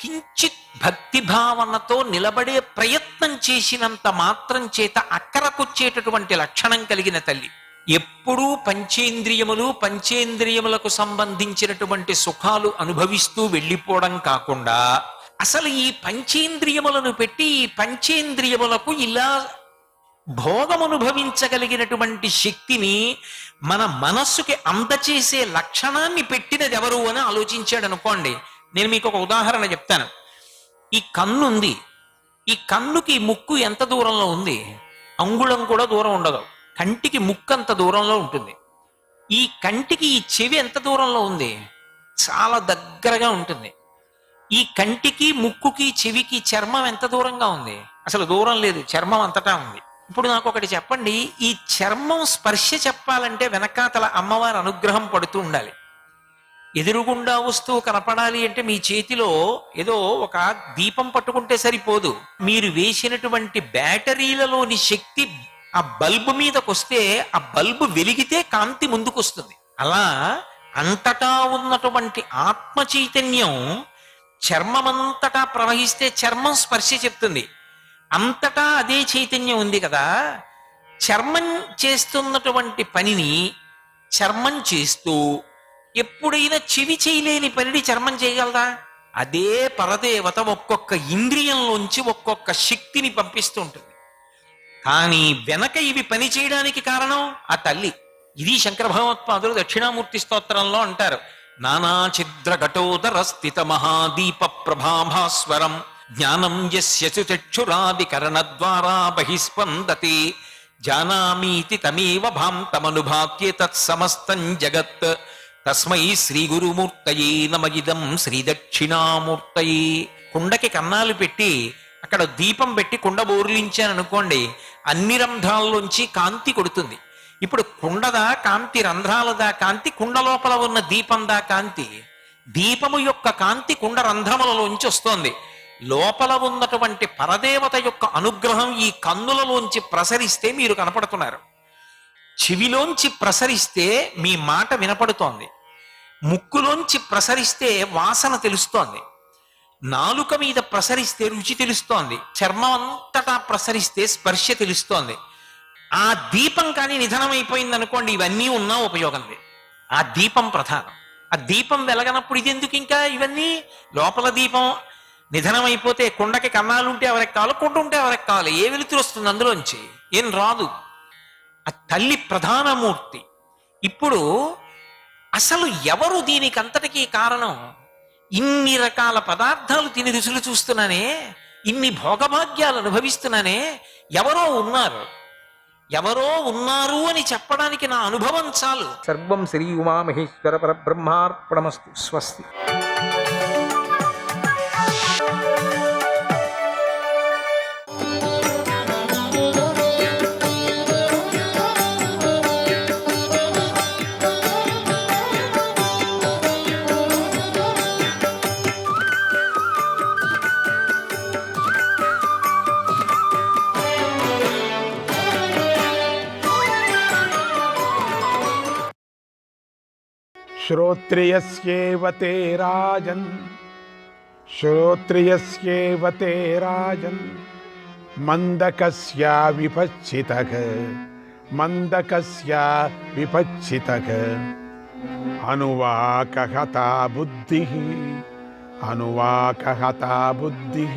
కించిత్ భక్తి భావనతో నిలబడే ప్రయత్నం చేసినంత మాత్రం చేత అక్కరకొచ్చేటటువంటి లక్షణం కలిగిన తల్లి. ఎప్పుడూ పంచేంద్రియములకు సంబంధించినటువంటి సుఖాలు అనుభవిస్తూ వెళ్ళిపోవడం కాకుండా అసలు ఈ పంచేంద్రియములను పెట్టి ఈ పంచేంద్రియములకు ఇలా భోగమనుభవించగలిగినటువంటి శక్తిని మన మనస్సుకి అందచేసే లక్షణాన్ని పెట్టినది ఎవరు అని ఆలోచించాడు అనుకోండి. నేను మీకు ఒక ఉదాహరణ చెప్తాను. ఈ కన్ను ఉంది. ఈ కన్నుకి ముక్కు ఎంత దూరంలో ఉంది? అంగుళం కూడా దూరం ఉండదు. కంటికి ముక్కు అంత దూరంలో ఉంటుంది. ఈ కంటికి ఈ చెవి ఎంత దూరంలో ఉంది? చాలా దగ్గరగా ఉంటుంది. ఈ కంటికి ముక్కుకి చెవికి చర్మం ఎంత దూరంగా ఉంది? అసలు దూరం లేదు, చర్మం అంతటా ఉంది. ఇప్పుడు నాకు ఒకటి చెప్పండి, ఈ చర్మం స్పర్శ చెప్పాలంటే వెనకాతల అమ్మవారి అనుగ్రహం పడుతూ ఉండాలి. ఎదురుగుండా వస్తువు కనపడాలి అంటే మీ చేతిలో ఏదో ఒక దీపం పట్టుకుంటే సరిపోదు. మీరు వేసినటువంటి బ్యాటరీలలోని శక్తి ఆ బల్బు మీదకొస్తే ఆ బల్బు వెలిగితే కాంతి ముందుకొస్తుంది. అలా అంతటా ఉన్నటువంటి ఆత్మ చైతన్యం చర్మమంతటా ప్రవహిస్తే చర్మం స్పర్శ చెప్తుంది. అంతటా అదే చైతన్యం ఉంది కదా. చర్మం చేస్తున్నటువంటి పనిని చర్మం చేస్తూ ఎప్పుడైనా చెవి చేయలేని పనిని చర్మం చేయగలదా? అదే పరదేవత ఒక్కొక్క ఇంద్రియంలోంచి ఒక్కొక్క శక్తిని పంపిస్తూ ఉంటుంది. కానీ వెనక ఇవి పని చేయడానికి కారణం ఆ తల్లి. ఇది శంకర భగవత్పాదులు దక్షిణామూర్తి స్తోత్రంలో అంటారు. నానా ఛిద్ర ఘటోదర స్థిత మహాదీప ప్రభాభాస్వరం జ్ఞానం యస్య చక్షురాది కరణద్వారా బహిస్పందతి జానామీతి తమేవ భాంతమనుభాత్యే తత్సమస్తం జగత్ తస్మై శ్రీ గురుమూర్తయే నమగిదం శ్రీ దక్షిణామూర్తయే. కుండకి కన్నాలు పెట్టి అక్కడ దీపం పెట్టి కుండ బోర్లించాను అనుకోండి, అన్ని రంధ్రాల్లోంచి కాంతి కొడుతుంది. ఇప్పుడు కుండదా కాంతి, రంధ్రాలదా కాంతి, కుండ లోపల ఉన్న దీపందా కాంతి? దీపము యొక్క కాంతి కుండ రంధ్రములలోంచి వస్తోంది. లోపల ఉన్నటువంటి పరదేవత యొక్క అనుగ్రహం ఈ కన్నులలోంచి ప్రసరిస్తే మీరు కనపడుతున్నారు. చెవిలోంచి ప్రసరిస్తే మీ మాట వినపడుతోంది. ముక్కులోంచి ప్రసరిస్తే వాసన తెలుస్తోంది. నాలుక మీద ప్రసరిస్తే రుచి తెలుస్తోంది. చర్మం అంతటా ప్రసరిస్తే స్పర్శ తెలుస్తోంది. ఆ దీపం కానీ నిధనమైపోయింది అనుకోండి, ఇవన్నీ ఉన్నా ఉపయోగం లేదు. ఆ దీపం ప్రధానం. ఆ దీపం వెలగనప్పుడు ఇది ఎందుకు? ఇంకా ఇవన్నీ లోపల దీపం నిధనమైపోతే కుండకి కన్నాలుంటే ఎవరికి కావాలి, కుండ ఉంటే ఎవరికి కావాలి? ఏ వెలుతురు వస్తుంది అందులోంచి? ఏం రాదు. ఆ తల్లి ప్రధానమూర్తి. ఇప్పుడు అసలు ఎవరు దీనికి అంతటికీ కారణం? ఇన్ని రకాల పదార్థాలు తిని రుచులు చూస్తున్నానే, ఇన్ని భోగభాగ్యాలు అనుభవిస్తున్నానే, ఎవరో ఉన్నారు అని చెప్పడానికి నా అనుభవం చాలు. సర్వం శ్రీ ఉమామహేశ్వర పరబ్రహ్మార్పణమస్తు. స్వస్తి. श्रोत्रियस्येव ते राजन् శ్రోత్రియస్యేవ తే రాజన్ మందకస్యా విపచ్చితః మందకస్యా విపచ్చితః అనువాకహతా బుద్ధిః అనువాకహతా బుద్ధిః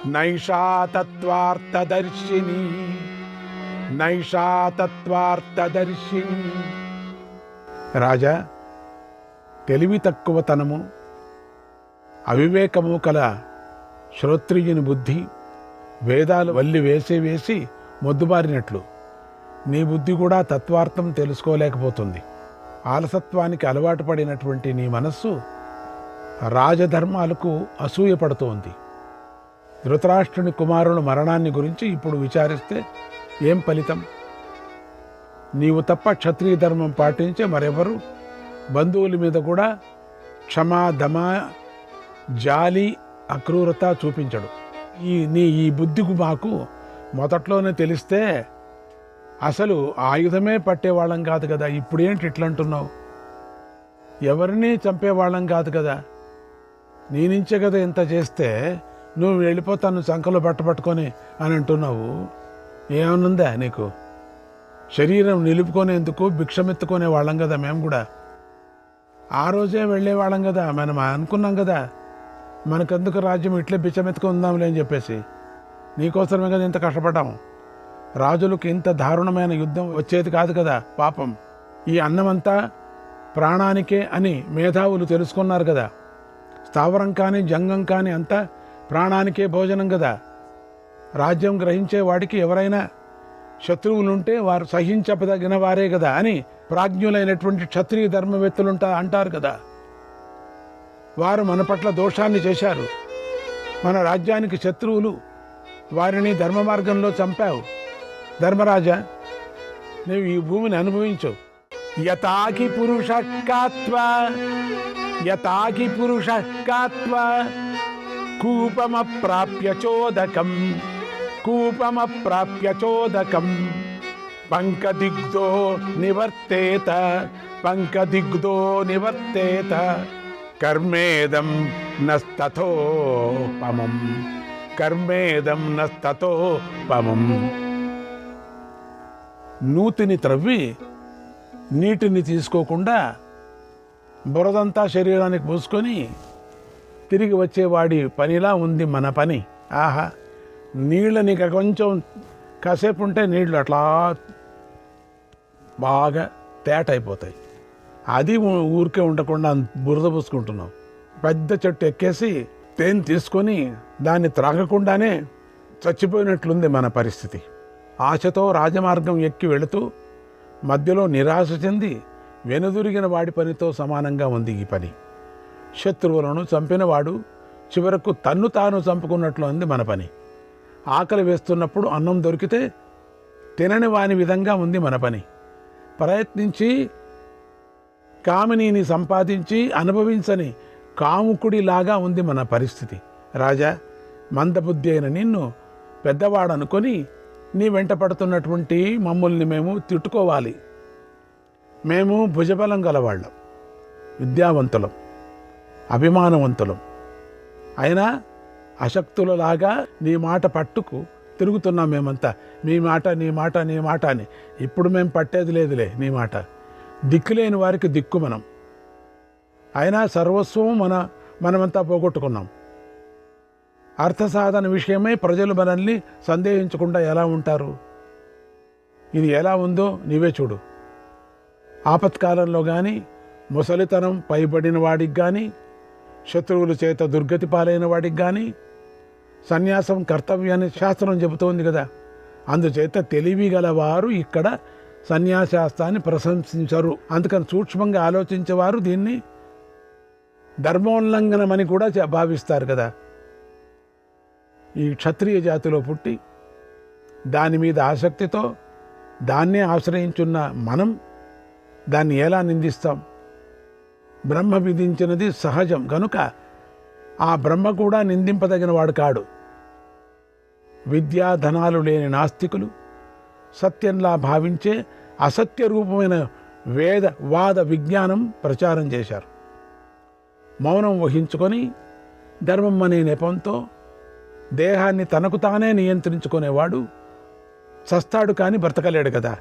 నైషా తత్వార్థదర్శిని నైషా తత్వార్థదర్శిని. రాజా, తెలివి తక్కువతనము అవివేకము కల శ్రోత్రియుని బుద్ధి వేదాలు వల్లి వేసి మొద్దుబారినట్లు నీ బుద్ధి కూడా తత్వార్థం తెలుసుకోలేకపోతుంది. ఆలసత్వానికి అలవాటు పడినటువంటి నీ మనస్సు రాజధర్మాలకు అసూయపడుతోంది. ధృతరాష్ట్రుని కుమారుని మరణాన్ని గురించి ఇప్పుడు విచారిస్తే ఏం ఫలితం? నీవు తప్ప క్షత్రియ ధర్మం పాటించే మరెవరు బంధువుల మీద కూడా క్షమా దమా జాలి అక్రూరత చూపించడు. ఈ బుద్ధికి మాకు మొదట్లోనే తెలిస్తే అసలు ఆయుధమే పట్టేవాళ్ళం కాదు కదా. ఇప్పుడేంటి ఇట్లంటున్నావు? ఎవరిని చంపేవాళ్ళం కాదు కదా. నీ నుంచే కదా ఇంత చేస్తే నువ్వు వెళ్ళిపోతాను సంకలో పట్టుకొని అని అంటున్నావు. ఏమనుందా నీకు? శరీరం నిలుపుకొనేందుకు భిక్షమెత్తుకునే వాళ్ళం కదా మేము కూడా. ఆ రోజే వెళ్ళేవాళ్ళం కదా. మనం అనుకున్నాం కదా మనకెందుకు రాజ్యం ఇట్లే బిచ్చమెత్తుకుందాంలే అని చెప్పేసి. నీకోసమే కదా ఇంత కష్టపడ్డాము. రాజులకు ఇంత దారుణమైన యుద్ధం వచ్చేది కాదు కదా. పాపం ఈ అన్నమంతా ప్రాణానికే అని మేధావులు తెలుసుకున్నారు కదా. స్థావరం కానీ జంగం కానీ అంతా ప్రాణానికే భోజనం కదా. రాజ్యం గ్రహించే వాడికి ఎవరైనా శత్రువులుంటే వారు సహించదగిన వారే కదా అని ప్రాజ్ఞులైనటువంటి క్షత్రియ ధర్మవేత్తలు అంటారు కదా. వారు మన పట్ల దోషాన్ని చేశారు. మన రాజ్యానికి శత్రువులు. వారిని ధర్మ మార్గంలో చంపావు. ధర్మరాజా, నువ్వు ఈ భూమిని అనుభవించు. యతాకి పురుష కాత్వ కూపమప్రాప్య చోదకం పంకదిగ్ధో నివర్తేత కర్మేదం నస్తతోపమం. నూతిని త్రవ్వి నీటిని తీసుకోకుండా బురదంతా శరీరానికి పూసుకొని తిరిగి వచ్చేవాడి పనిలా ఉంది మన పని. ఆహా, నీళ్ళని కొంచెం కాసేపు ఉంటే నీళ్ళు అట్లా బాగా తేటైపోతాయి. అది ఊరికే ఉండకుండా బురద పూసుకుంటున్నాం. పెద్ద చెట్టు ఎక్కేసి తేనె తీసుకొని దాన్ని త్రాగకుండానే చచ్చిపోయినట్లుంది మన పరిస్థితి. ఆశతో రాజమార్గం ఎక్కి వెళుతూ మధ్యలో నిరాశ చెంది వెనుదిరిగిన వాడి పనితో సమానంగా ఉంది ఈ పని. శత్రువులను చంపినవాడు చివరకు తన్ను తాను చంపుకున్నట్లు ఉంది మన పని. ఆకలి వేస్తున్నప్పుడు అన్నం దొరికితే తినని వాని విధంగా ఉంది మన పని. ప్రయత్నించి కామినీని సంపాదించి అనుభవించని కాముకుడిలాగా ఉంది మన పరిస్థితి. రాజా, మందబుద్ధి అయిన నిన్ను పెద్దవాడనుకొని నీ వెంట పడుతున్నటువంటి మమ్మల్ని మేము తిట్టుకోవాలి. మేము భుజబలం గలవాళ్ళం, విద్యావంతులం, అభిమానవంతులం. అయినా అశక్తులలాగా నీ మాట పట్టుకు తిరుగుతున్నాం మేమంతా. నీ మాట అని. ఇప్పుడు మేము పట్టేది లేదులే నీ మాట. దిక్కులేని వారికి దిక్కు మనం. అయినా సర్వస్వం మనమంతా పోగొట్టుకున్నాం. అర్థసాధన విషయమై ప్రజలు మనల్ని సందేహించకుండా ఎలా ఉంటారు? ఇది ఎలా ఉందో నీవే చూడు. ఆపత్కాలంలో కానీ, ముసలితనం పైబడిన వాడికి కానీ, శత్రువుల చేత దుర్గతి పాలైన వాడికి కానీ సన్యాసం కర్తవ్యాన్ని శాస్త్రం చెబుతోంది కదా. అందుచేత తెలివి గలవారు ఇక్కడ సన్యాసాస్త్రాన్ని ప్రశంసించరు. అందుకని సూక్ష్మంగా ఆలోచించేవారు దీన్ని ధర్మోల్లంఘనమని కూడా భావిస్తారు కదా. ఈ క్షత్రియ జాతిలో పుట్టి దాని మీద ఆసక్తితో దాన్నే ఆశ్రయించున్న మనం దాన్ని ఎలా నిందిస్తాం? బ్రహ్మ విధించినది సహజం కనుక ఆ బ్రహ్మ కూడా నిందింపదగిన వాడు కాడు. విద్యా ధనాలు లేని నాస్తికులు సత్యంలా భావించే అసత్య రూపమైన వేద వాద విజ్ఞానం ప్రచారం చేశారు. మౌనం వహించుకొని ధర్మం అనే నెపంతో దేహాన్ని తనకు తానే నియంత్రించుకునేవాడు చస్తాడు కానీ బ్రతకలేడు కదా.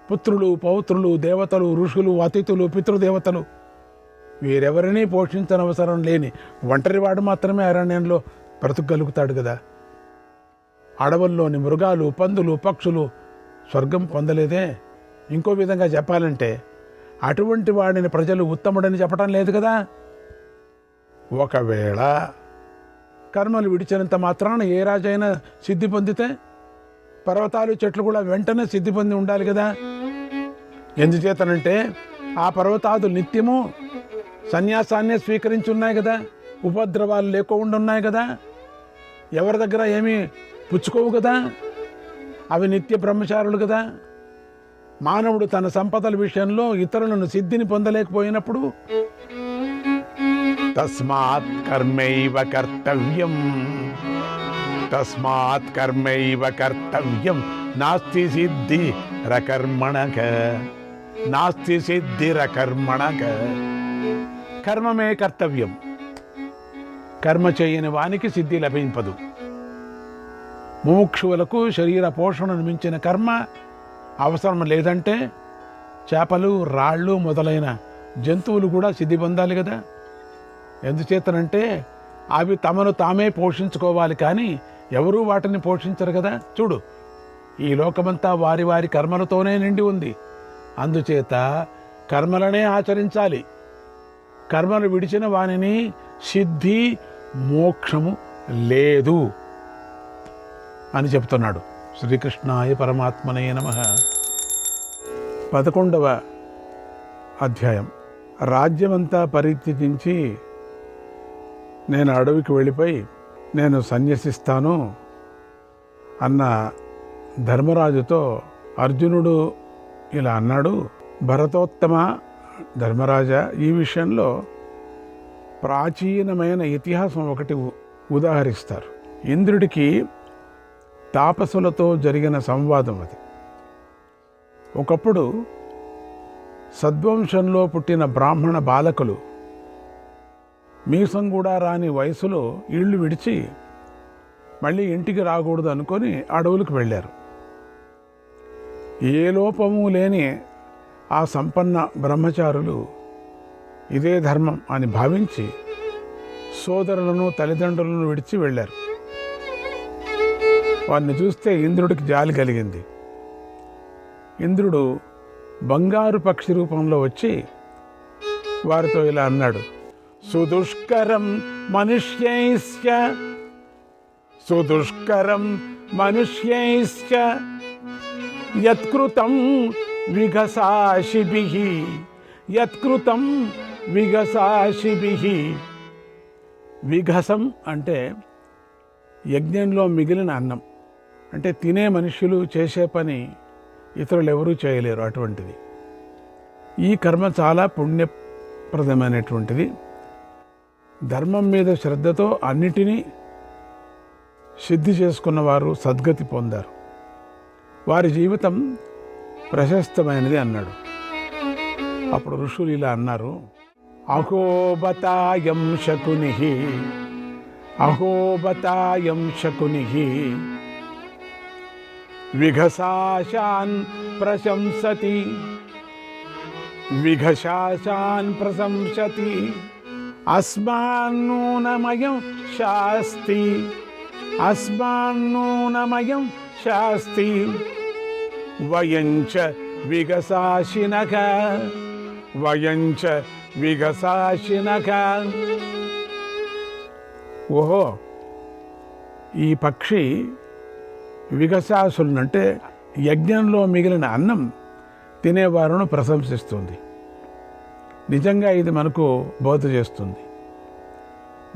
పుత్రులు, పౌత్రులు, దేవతలు, ఋషులు, అతిథులు, పితృదేవతలు వీరెవరినీ పోషించనవసరం లేని ఒంటరివాడు మాత్రమే అరణ్యంలో బ్రతకగలుగుతాడు కదా. అడవుల్లోని మృగాలు, పందులు, పక్షులు స్వర్గం పొందలేదే. ఇంకో విధంగా చెప్పాలంటే అటువంటి వాడిని ప్రజలు ఉత్తముడని చెప్పడం లేదు కదా. ఒకవేళ కర్మలు విడిచినంత మాత్రాన ఏ రాజైనా సిద్ధి పొందితే పర్వతాలు, చెట్లు కూడా వెంటనే సిద్ధి పొంది ఉండాలి కదా. ఎందుచేతనంటే ఆ పర్వతాదులు నిత్యము సన్యాసాన్నే స్వీకరించి ఉన్నాయి కదా, ఉపద్రవాలు లేకుండా ఉన్నాయి కదా, ఎవరి దగ్గర ఏమీ పుచ్చుకోవు కదా, అవి నిత్య బ్రహ్మచారులు కదా. మానవుడు తన సంపదల విషయంలో ఇతరులను సిద్ధిని పొందలేకపోయినప్పుడు తస్మాత్ కర్మైవ కర్తవ్యం, తస్మాత్ కర్మైవ కర్తవ్యం, నాస్తి సిద్ధి రకర్మణక, నాస్తి సిద్ధి రకర్మణక. కర్మమే కర్తవ్యం. కర్మ చేయని వానికి సిద్ధి లభింపదు. ముముక్షువులకు శరీర పోషణను మించిన కర్మ అవసరం లేదంటే చేపలు, రాళ్ళు మొదలైన జంతువులు కూడా సిద్ధి పొందాలి కదా. ఎందుచేతనంటే అవి తమను తామే పోషించుకోవాలి కానీ ఎవరూ వాటిని పోషించరు కదా. చూడు, ఈ లోకమంతా వారి వారి కర్మలతోనే నిండి ఉంది. అందుచేత కర్మలనే ఆచరించాలి. కర్మలు విడిచిన వానిని సిద్ధి, మోక్షము లేదు అని చెప్తున్నాడు. శ్రీకృష్ణాయ పరమాత్మనే నమః. 11వ అధ్యాయం. రాజ్యమంతా పరిత్యజించి నేను అడవికి వెళ్ళిపోయి నేను సన్యసిస్తాను అన్న ధర్మరాజుతో అర్జునుడు ఇలా అన్నాడు. భరతోత్తమ ధర్మరాజా, ఈ విషయంలో ప్రాచీనమైన ఇతిహాసం ఒకటి ఉదాహరిస్తారు. ఇంద్రుడికి తాపసులతో జరిగిన సంవాదం అది. ఒకప్పుడు సద్వంశంలో పుట్టిన బ్రాహ్మణ బాలకులు మీసం కూడా రాని వయసులో ఇళ్ళు విడిచి మళ్ళీ ఇంటికి రాకూడదు అనుకొని అడవులకు వెళ్ళారు. ఏ లోపము లేని ఆ సంపన్న బ్రహ్మచారులు ఇదే ధర్మం అని భావించి సోదరులను, తల్లిదండ్రులను విడిచి వెళ్ళారు. వారిని చూస్తే ఇంద్రుడికి జాలి కలిగింది. ఇంద్రుడు బంగారు పక్షి రూపంలో వచ్చి వారితో ఇలా అన్నాడు. సుదుష్కరం మనుష్యైశ్చ, సుదుష్కరం మనుష్యైశ్చ యత్కృతం విఘసాశిభిః, యత్కృతం విఘసాశిభిః. విఘసం అంటే యజ్ఞంలో మిగిలిన అన్నం. అంటే తినే మనుష్యులు చేసే పని ఇతరులు ఎవరూ చేయలేరు. అటువంటిది ఈ కర్మ చాలా పుణ్యప్రదమైనటువంటిది. ధర్మం మీద శ్రద్ధతో అన్నిటినీ సిద్ధి చేసుకున్నవారు సద్గతి పొందారు. వారి జీవితం ప్రశస్తమైనది అన్నాడు. అప్పుడు ఋషులు ఇలా అన్నారు. అహోబతాయం శకునిః, అహోబతాయం శకునిః విఘసాశాన్ ప్రశంసతి, విఘసాశాన్ ప్రశంసతి. అస్మాన్నూనమయం శాస్తి, అస్మాన్నూనమయం శాస్తి. వయంచ విఘసాశినః, వయంచ విఘసాశినః. ఓహో, ఈ పక్షి విఘసాసులంటే యజ్ఞంలో మిగిలిన అన్నం తినేవారును ప్రశంసిస్తుంది. నిజంగా ఇది మనకు బోధ చేస్తుంది.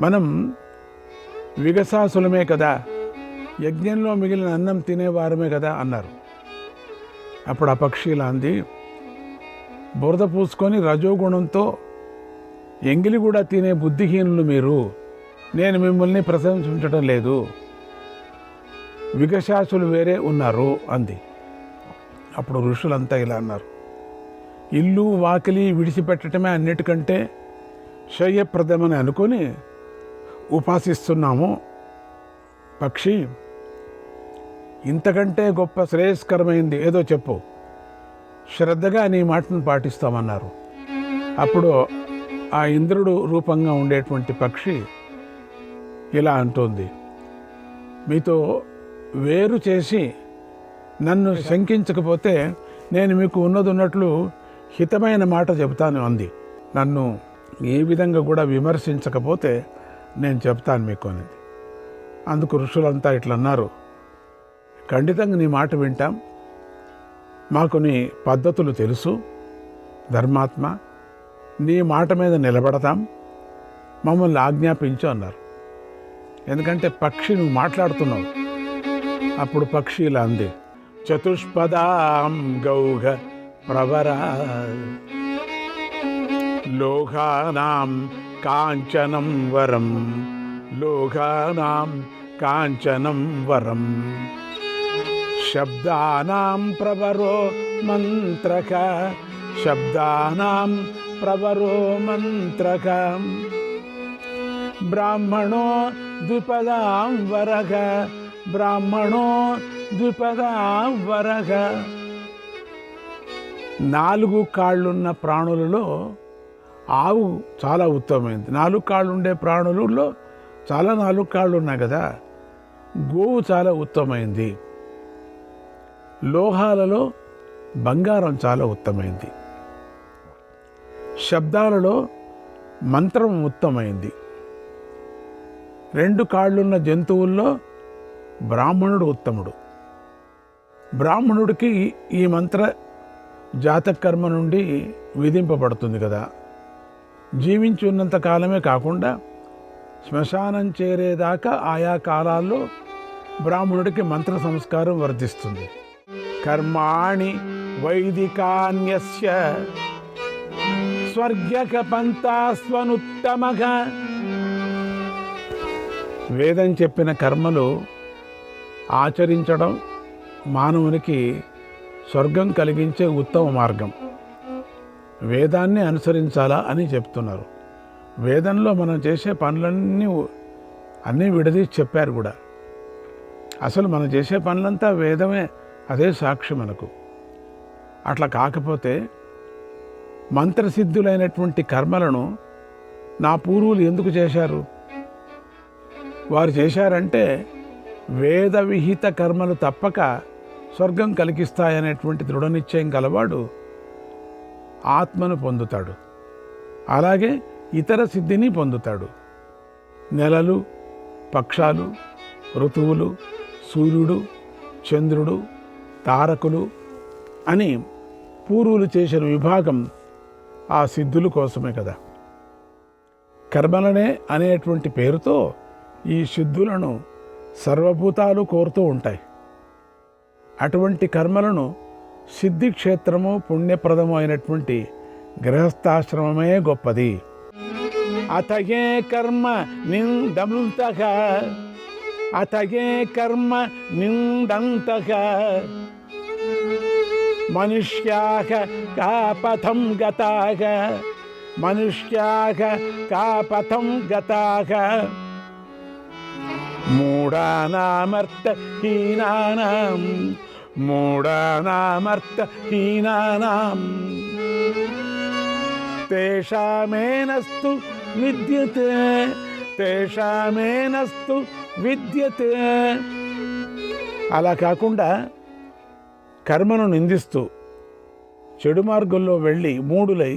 మనం విఘసాసులమే కదా, యజ్ఞంలో మిగిలిన అన్నం తినేవారమే కదా అన్నారు. అప్పుడు ఆ పక్షి ఇలా అంది. బురద పూసుకొని రజోగుణంతో ఎంగిలి కూడా తినే బుద్ధిహీనులు మీరు. నేను మిమ్మల్ని ప్రశంసించడం లేదు. విఘసాసులు వేరే ఉన్నారు అంది. అప్పుడు ఋషులంతా ఇలా అన్నారు. ఇల్లు వాకిలి విడిచిపెట్టడమే అన్నిటికంటే శ్రేయప్రదమని అనుకొని ఉపాసిస్తున్నామో పక్షి, ఇంతకంటే గొప్ప శ్రేయస్కరమైంది ఏదో చెప్పు, శ్రద్ధగా నీ మాటను పాటిస్తామన్నారు. అప్పుడు ఆ ఇంద్రుడు రూపంగా ఉండేటువంటి పక్షి ఇలా అంటుంది, మీతో వేరు చేసి నన్ను శంకించకపోతే నేను మీకు ఉన్నట్లు హితమైన మాట చెబుతాను అంది. నన్ను ఏ విధంగా కూడా విమర్శించకపోతే నేను చెప్తాను మీకు అనేది. అందుకు ఋషులంతా ఇట్లా అన్నారు, ఖండితంగా నీ మాట వింటాం, మాకు నీ పద్ధతులు తెలుసు ధర్మాత్మ, నీ మాట మీద నిలబడతాం, మమ్మల్ని ఆజ్ఞాపించు అన్నారు. ఎందుకంటే పక్షి నువ్వు మాట్లాడుతున్నావు. అప్పుడు పక్షి ఇలా అంది, చతుష్పదాం గౌఘ ప్రవర లోకానాం కాంచనం వరం, లోకానాం కాంచనం వరం, శబ్దానాం ప్రవరో మంత్రక, శబ్దానాం ప్రవరో మంత్రక, బ్రాహ్మణో ద్విపదాం వరగ, బ్రాహ్మణో ద్విపదాం వరగ. 4 కాళ్ళున్న ప్రాణులలో ఆవు చాలా ఉత్తమమైంది. 4 కాళ్ళు ఉండే ప్రాణులలో చాలా 4 కాళ్ళు ఉన్నాయి కదా. గోవు చాలా ఉత్తమమైంది. లోహాలలో బంగారం చాలా ఉత్తమైంది. శబ్దాలలో మంత్రం ఉత్తమైంది. 2 కాళ్ళున్న జంతువుల్లో బ్రాహ్మణుడు ఉత్తముడు. బ్రాహ్మణుడికి ఈ మంత్ర జాతకర్మ నుండి విధింపబడుతుంది కదా. జీవించి ఉన్నంత కాలమే కాకుండా శ్మశానం చేరేదాకా ఆయా కాలాల్లో బ్రాహ్మణుడికి మంత్ర సంస్కారం వర్ధిస్తుంది. కర్మాణి వైదికాన్యస్య స్వర్గక పంతాస్వనుత్తమగా. వేదం చెప్పిన కర్మలు ఆచరించడం మానవునికి స్వర్గం కలిగించే ఉత్తమ మార్గం. వేదాన్ని అనుసరించాలా అని చెప్తున్నారు. వేదంలో మనం చేసే పనులన్నీ విడదీసి చెప్పారు కూడా. అసలు మనం చేసే పనులంతా వేదమే, అదే సాక్షి మనకు. అట్లా కాకపోతే మంత్రసిద్ధులైనటువంటి కర్మలను నా పూర్వులు ఎందుకు చేశారు? వారు చేశారంటే వేద విహిత కర్మలు తప్పక స్వర్గం కలిగిస్తాయనేటువంటి దృఢ నిశ్చయం కలవాడు ఆత్మను పొందుతాడు. అలాగే ఇతర సిద్ధిని పొందుతాడు. నెలలు, పక్షాలు, ఋతువులు, సూర్యుడు, చంద్రుడు, తారకులు అని పూర్వులు చేసిన విభాగం ఆ సిద్ధుల కోసమే కదా. కర్మలనే అనేటువంటి పేరుతో ఈ సిద్ధులను సర్వభూతాలు కోరుతూ ఉంటాయి. అటువంటి కర్మలను సిద్ధి క్షేత్రము పుణ్యప్రదము అయినటువంటి గృహస్థాశ్రమమే గొప్పది. అతగే కర్మ నిందంతగా, అతగే కర్మ నిందంతగా, మనుష్యాః కా పథం గతాః, మనుష్యాః కా పథం గతాః, మూఢానామర్థహీనానాం, మూఢానామర్థహీనానాం తేషామేనస్తు విద్యతే, తేషామేనస్తు విద్యతే. అలా కాకుండా కర్మను నిందిస్తూ చెడు మార్గంలో వెళ్ళి మూఢులై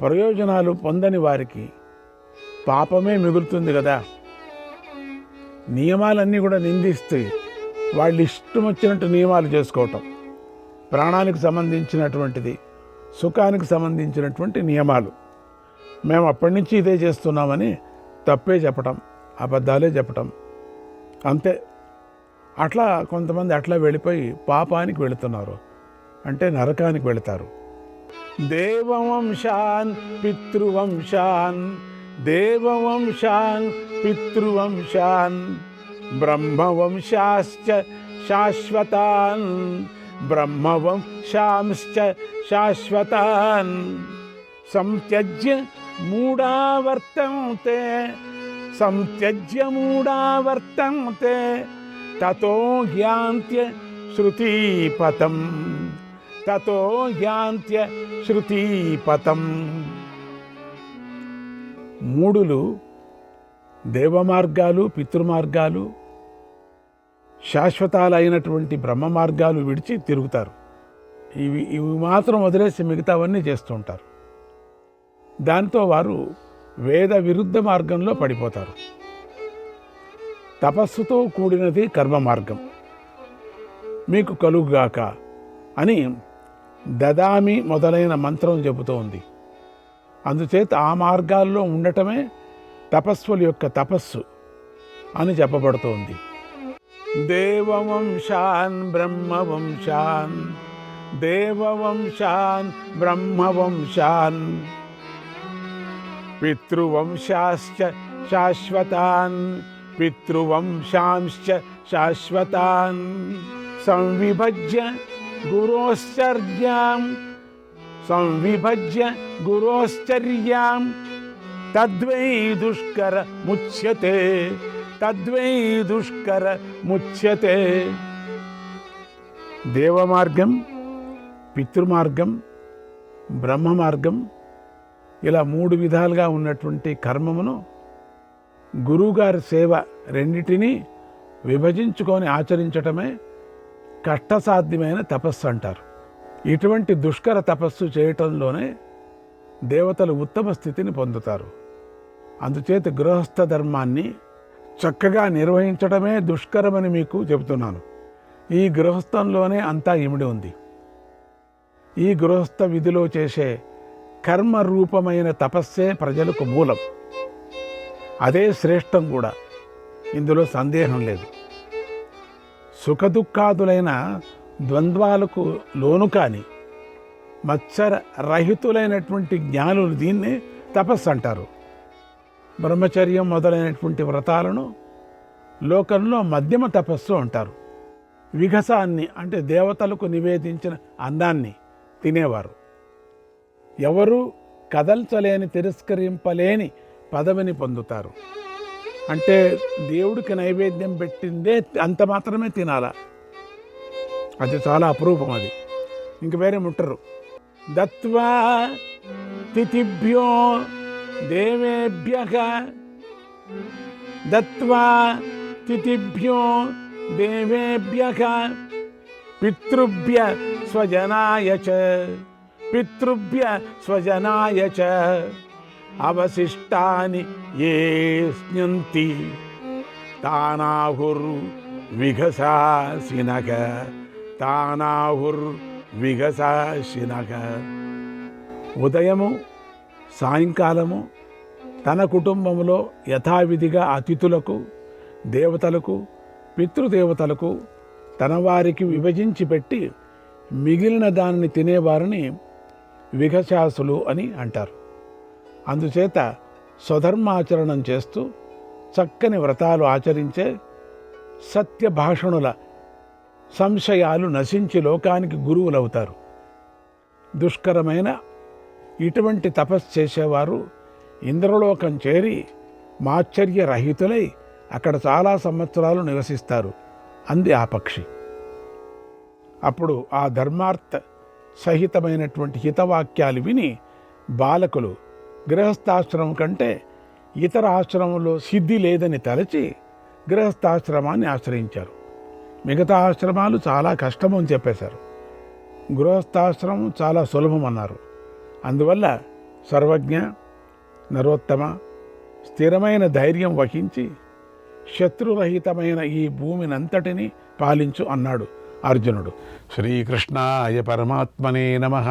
ప్రయోజనాలు పొందని వారికి పాపమే మిగులుతుంది కదా. నియమాలన్నీ కూడా నిందిస్తే వాళ్ళు ఇష్టం వచ్చినట్టు నియమాలు చేసుకోవటం, ప్రాణానికి సంబంధించినటువంటిది, సుఖానికి సంబంధించినటువంటి నియమాలు. మేము అప్పటి నుంచి ఇదే చేస్తున్నామని తప్పే చెప్పటం, అబద్ధాలే చెప్పటం, అంతే. అట్లా కొంతమంది అట్లా వెళ్ళిపోయి పాపానికి వెళుతున్నారు, అంటే నరకానికి వెళతారు. దేవవంశాన్ పితృవంశాన్, దేవవంశాన్ పితృవంశాన్, బ్రహ్మవంశాశ్చ శాశ్వతాన్, బ్రహ్మవంశాంశ్చ శాశ్వతాన్ సంత్యజ్య మూఢావర్తంతే, సంత్యజ్య మూఢా వర్తంతే తతో యాంత్య శృతిపతం, తతో యాంత్య శృతిపతం. మూఢులు దేవమార్గాలు, పితృమార్గాలు, శాశ్వతాలైనటువంటి బ్రహ్మ మార్గాలు విడిచి తిరుగుతారు. ఇవి మాత్రం వదిలేసి మిగతావన్నీ చేస్తూ ఉంటారు. దాంతో వారు వేద విరుద్ధ మార్గంలో పడిపోతారు. తపస్సుతో కూడినది కర్మ మార్గం మీకు కలుగుగాక అని దదామి మొదలైన మంత్రం చెబుతూ ఉంది. అందుచేత ఆ మార్గాల్లో ఉండటమే తపస్సుల యొక్క తపస్సు అని చెప్పబడుతోంది. దేవవంశాన్ బ్రహ్మవంశాన్, దేవవంశాన్ బ్రహ్మవంశాన్, పితృవంశాశ్చ శాశ్వతాన్, పితృవంశాంశ్చ శాశ్వతాన్, సంవిభజ్య గురోశ్చర్యాం, సంవిభజ్య గురోశ్చర్యాం, తద్వై దుష్కర ముచ్యతే, తద్వై దుష్కర ముచ్యతే. దేవమార్గం, పితృమార్గం, బ్రహ్మ మార్గం, ఇలా 3 విధాలుగా ఉన్నటువంటి కర్మమును గురువుగారి సేవ రెండిటినీ విభజించుకొని ఆచరించటమే కష్టసాధ్యమైన తపస్సు అంటారు. ఇటువంటి దుష్కర తపస్సు చేయటంలోనే దేవతలు ఉత్తమ స్థితిని పొందుతారు. అందుచేత గృహస్థ ధర్మాన్ని చక్కగా నిర్వహించడమే దుష్కరమని మీకు చెబుతున్నాను. ఈ గృహస్థంలోనే అంతా ఇమిడి ఉంది. ఈ గృహస్థ విధిలో చేసే కర్మ రూపమైన తపస్సే ప్రజలకు మూలం. అదే శ్రేష్టం కూడా, ఇందులో సందేహం లేదు. సుఖదుఖాదులైన ద్వంద్వాలకు లోను కాని మత్సర రహితులైనటువంటి జ్ఞానులు దీన్ని తపస్సు అంటారు. బ్రహ్మచర్యం మొదలైనటువంటి వ్రతాలను లోకంలో మధ్యమ తపస్సు అంటారు. విఘసాన్ని అంటే దేవతలకు నివేదించిన అన్నాన్ని తినేవారు. ఎవరు కదల్చలేని, తిరస్కరింపలేని పదవిని పొందుతారు. అంటే దేవుడికి నైవేద్యం పెట్టిందే అంత మాత్రమే తినాలా, అది చాలా అపురూపం. అది ఇంక వేరే ముట్టరు. దత్వా తిథిభ్యో దేవేభ్యః, దత్వా తిథిభ్యో దేవేభ్యః, పితృభ్య స్వజనాయ చ, పితృభ్య స్వజనాయ చ, అవశిష్టాని ఏ స్న్యంతి తానాహుర్విఘసాసినః, తానాహుర్విఘసాసినః. ఉదయము సాయంకాలము తన కుటుంబంలో యథావిధిగా అతిథులకు, దేవతలకు, పితృదేవతలకు తన వారికి విభజించి పెట్టి మిగిలిన దానిని తినేవారిని విఘశాసులు అని అంటారు. అందుచేత స్వధర్మాచరణం చేస్తూ చక్కని వ్రతాలు ఆచరించే సత్యభాషణుల సంశయాలు నశించి లోకానికి గురువులవుతారు. దుష్కరమైన ఇటువంటి తపస్సు చేసేవారు ఇంద్రలోకం చేరి మాశ్చర్యరహితులై అక్కడ చాలా సంవత్సరాలు నివసిస్తారు అంది ఆ పక్షి. అప్పుడు ఆ ధర్మార్థ సహితమైనటువంటి హితవాక్యాలు విని బాలకులు గృహస్థాశ్రమం కంటే ఇతర ఆశ్రమంలో సిద్ధి లేదని తలచి గృహస్థాశ్రమాన్ని ఆశ్రయించారు. మిగతా ఆశ్రమాలు చాలా కష్టం అని చెప్పేశారు. గృహస్థాశ్రమం చాలా సులభం అన్నారు. అందువల్ల సర్వజ్ఞ, నరోత్తమ, స్థిరమైన ధైర్యం వహించి శత్రురహితమైన ఈ భూమినంతటిని పాలించు అన్నాడు అర్జునుడు. శ్రీకృష్ణాయ పరమాత్మనే నమః.